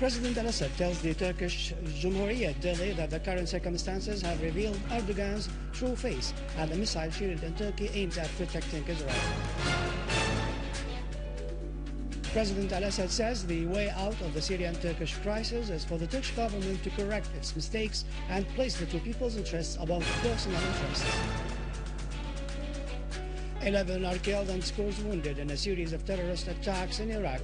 President al-Assad tells the Turkish Cumhurieyt daily that the current circumstances have revealed Erdogan's true face and the missile shield in Turkey aims at protecting Israel. President al-Assad says the way out of the Syrian-Turkish crisis is for the Turkish government to correct its mistakes and place the two people's interests above personal interests. 11 are killed and scores wounded in a series of terrorist attacks in Iraq.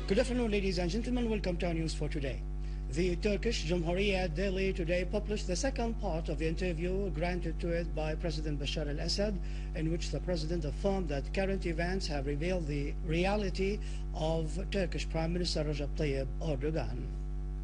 Good afternoon, ladies and gentlemen. Welcome to our news for today. The Turkish Cumhurieyt daily today published the second part of the interview granted to it by President Bashar al-Assad, in which the president affirmed that current events have revealed the reality of Turkish Prime Minister Recep Tayyip Erdogan.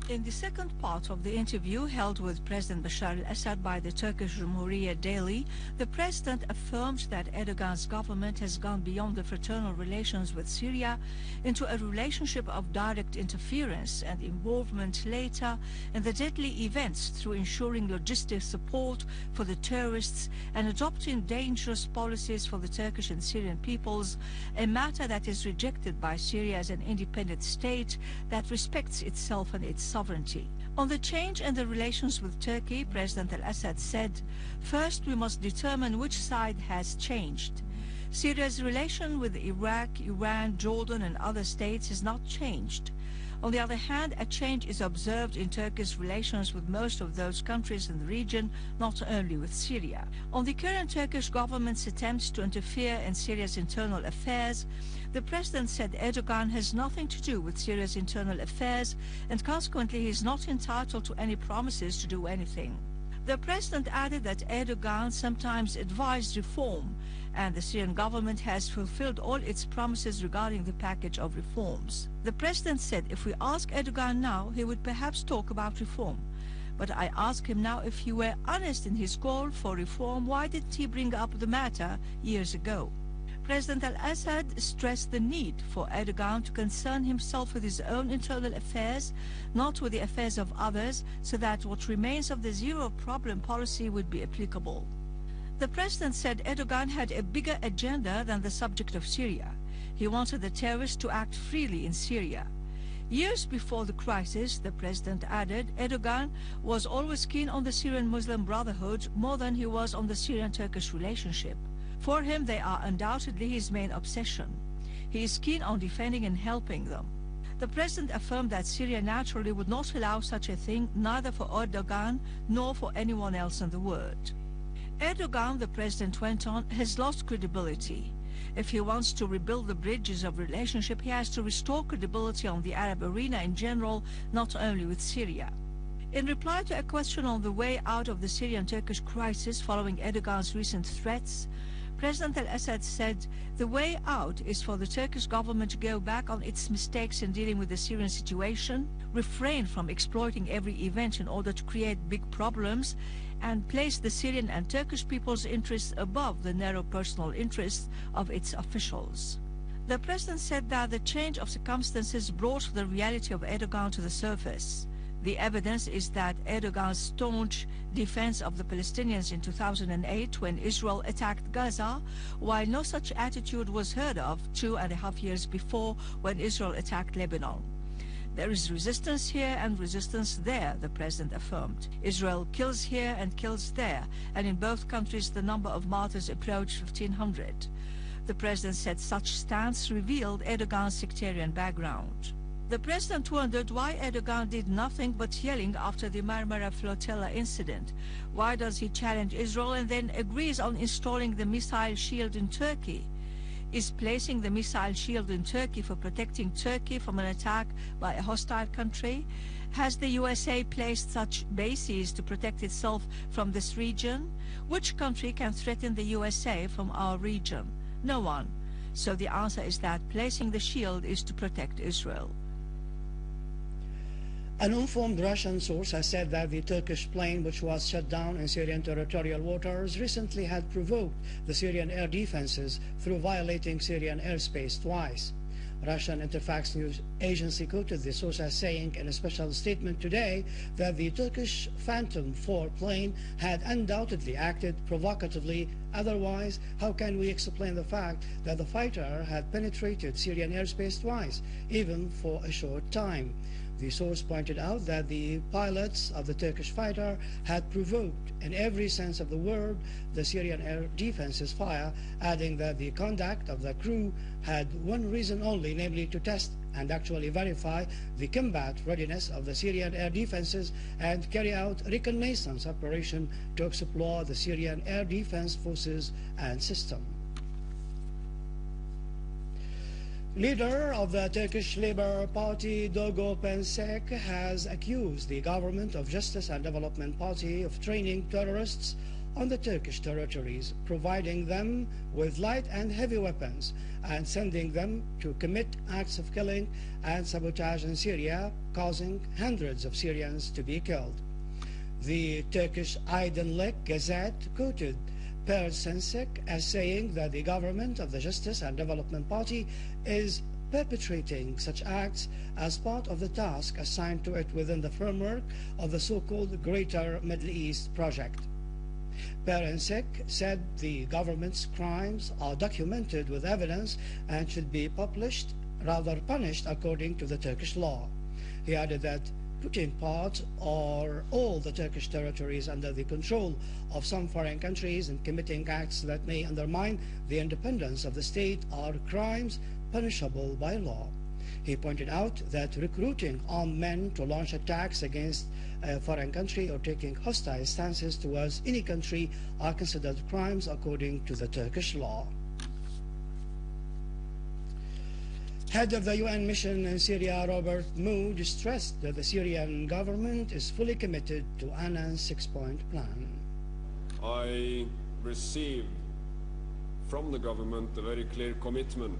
In the second part of the interview held with President Bashar al-Assad by the Turkish Cumhurieyt daily, the president affirmed that Erdogan's government has gone beyond the fraternal relations with Syria into a relationship of direct interference and involvement later in the deadly events through ensuring logistic support for the terrorists and adopting dangerous policies for the Turkish and Syrian peoples, a matter that is rejected by Syria as an independent state that respects itself and its sovereignty. On the change in the relations with Turkey, President al-Assad said, "First, we must determine which side has changed. Syria's relation with Iraq, Iran, Jordan and other states has not changed. On the other hand, a change is observed in Turkey's relations with most of those countries in the region, not only with Syria. On the current Turkish government's attempts to interfere in Syria's internal affairs, the president said Erdogan has nothing to do with Syria's internal affairs and consequently he is not entitled to any promises to do anything." The president added that Erdogan sometimes advised reform and the Syrian government has fulfilled all its promises regarding the package of reforms. The president said if we ask Erdogan now, he would perhaps talk about reform. But I ask him now if he were honest in his call for reform, why didn't he bring up the matter years ago? President al-Assad stressed the need for Erdogan to concern himself with his own internal affairs, not with the affairs of others, so that what remains of the zero-problem policy would be applicable. The president said Erdogan had a bigger agenda than the subject of Syria. He wanted the terrorists to act freely in Syria. Years before the crisis, the president added, Erdogan was always keen on the Syrian Muslim Brotherhood more than he was on the Syrian-Turkish relationship. For him, they are undoubtedly his main obsession. He is keen on defending and helping them. The president affirmed that Syria naturally would not allow such a thing, neither for Erdogan nor for anyone else in the world. Erdogan, the president went on, has lost credibility. If he wants to rebuild the bridges of relationship, he has to restore credibility on the Arab arena in general, not only with Syria. In reply to a question on the way out of the Syrian-Turkish crisis following Erdogan's recent threats, President al-Assad said, "The way out is for the Turkish government to go back on its mistakes in dealing with the Syrian situation, refrain from exploiting every event in order to create big problems, and place the Syrian and Turkish people's interests above the narrow personal interests of its officials." The president said that the change of circumstances brought the reality of Erdogan to the surface. The evidence is that Erdogan's staunch defense of the Palestinians in 2008 when Israel attacked Gaza, while no such attitude was heard of 2.5 years before when Israel attacked Lebanon. "There is resistance here and resistance there," the president affirmed. "Israel kills here and kills there, and in both countries the number of martyrs approached 1,500. The president said such stance revealed Erdogan's sectarian background. The president wondered why Erdogan did nothing but yelling after the Marmara Flotilla incident. Why does he challenge Israel and then agrees on installing the missile shield in Turkey? Is placing the missile shield in Turkey for protecting Turkey from an attack by a hostile country? Has the USA placed such bases to protect itself from this region? Which country can threaten the USA from our region? No one. So the answer is that placing the shield is to protect Israel. An informed Russian source has said that the Turkish plane, which was shot down in Syrian territorial waters, recently had provoked the Syrian air defenses through violating Syrian airspace twice. Russian Interfax news agency quoted the source as saying in a special statement today that the Turkish Phantom 4 plane had undoubtedly acted provocatively. Otherwise, how can we explain the fact that the fighter had penetrated Syrian airspace twice, even for a short time? The source pointed out that the pilots of the Turkish fighter had provoked, in every sense of the word, the Syrian air defense's fire, adding that the conduct of the crew had one reason only, namely to test and actually verify the combat readiness of the Syrian air defenses and carry out reconnaissance operation to explore the Syrian air defense forces and system. Leader of the Turkish Labour Party, Dogo Pensek, has accused the Government of Justice and Development Party of training terrorists on the Turkish territories, providing them with light and heavy weapons, and sending them to commit acts of killing and sabotage in Syria, causing hundreds of Syrians to be killed. The Turkish Aydınlık Gazette quoted Pensek as saying that the government of the Justice and Development Party is perpetrating such acts as part of the task assigned to it within the framework of the so-called Greater Middle East Project. Pensek said the government's crimes are documented with evidence and should be punished according to the Turkish law. He added that putting part or all the Turkish territories under the control of some foreign countries and committing acts that may undermine the independence of the state are crimes punishable by law. He pointed out that recruiting armed men to launch attacks against a foreign country or taking hostile stances towards any country are considered crimes according to the Turkish law. Head of the UN mission in Syria, Robert Mood, stressed that the Syrian government is fully committed to Annan's six-point plan. I received from the government a very clear commitment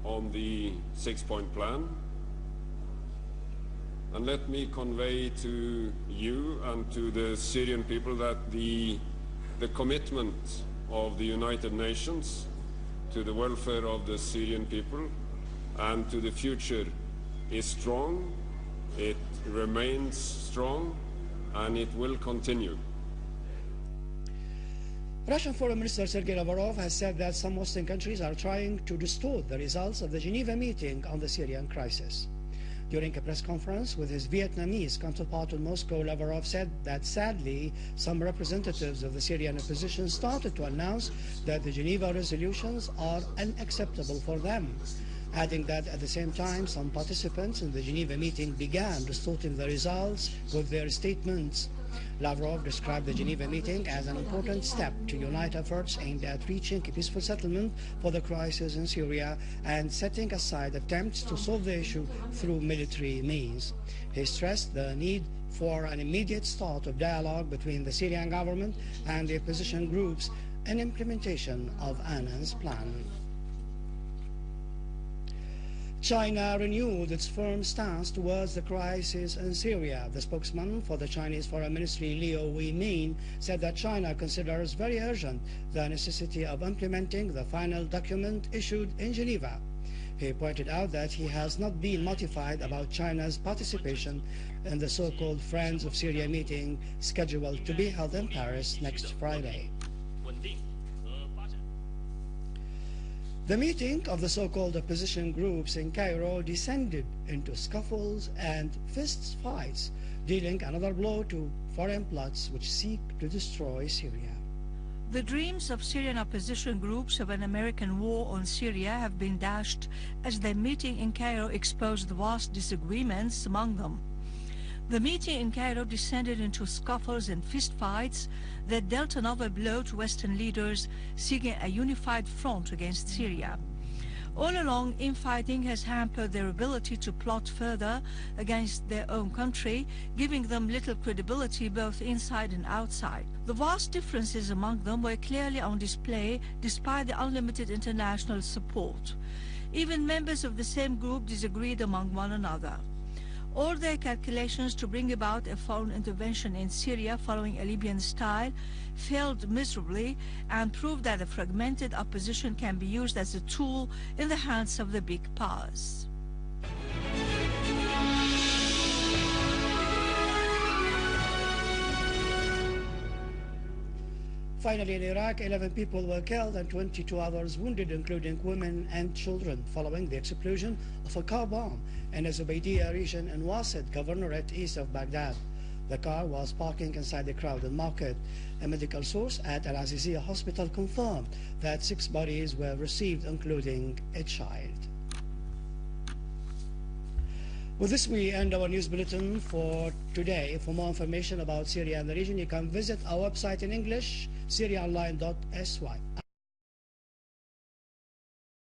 on the six-point plan. And let me convey to you and to the Syrian people that the commitment of the United Nations to the welfare of the Syrian people and to the future is strong, it remains strong, and it will continue. Russian Foreign Minister Sergei Lavrov has said that some Western countries are trying to distort the results of the Geneva meeting on the Syrian crisis. During a press conference with his Vietnamese counterpart in Moscow, Lavrov said that sadly some representatives of the Syrian opposition started to announce that the Geneva resolutions are unacceptable for them, adding that at the same time some participants in the Geneva meeting began distorting the results with their statements. Lavrov described the Geneva meeting as an important step to unite efforts aimed at reaching a peaceful settlement for the crisis in Syria and setting aside attempts to solve the issue through military means. He stressed the need for an immediate start of dialogue between the Syrian government and the opposition groups in implementation of Annan's plan. China renewed its firm stance towards the crisis in Syria. The spokesman for the Chinese Foreign Ministry, Liu Weimin, said that China considers very urgent the necessity of implementing the final document issued in Geneva. He pointed out that he has not been notified about China's participation in the so-called Friends of Syria meeting scheduled to be held in Paris next Friday. The meeting of the so-called opposition groups in Cairo descended into scuffles and fist fights, dealing another blow to foreign plots which seek to destroy Syria. The dreams of Syrian opposition groups of an American war on Syria have been dashed as their meeting in Cairo exposed vast disagreements among them. The meeting in Cairo descended into scuffles and fistfights that dealt another blow to Western leaders seeking a unified front against Syria. All along, infighting has hampered their ability to plot further against their own country, giving them little credibility both inside and outside. The vast differences among them were clearly on display despite the unlimited international support. Even members of the same group disagreed among one another. All their calculations to bring about a foreign intervention in Syria following a Libyan style failed miserably and proved that the fragmented opposition can be used as a tool in the hands of the big powers. Finally, in Iraq, 11 people were killed and 22 others wounded, including women and children, following the explosion of a car bomb in the Zubaydiya region in Wasid Governorate east of Baghdad. The car was parking inside a crowded market. A medical source at Al-Aziziyah hospital confirmed that 6 bodies were received, including a child. With this, we end our news bulletin for today. For more information about Syria and the region, you can visit our website in English, syriaonline.sy.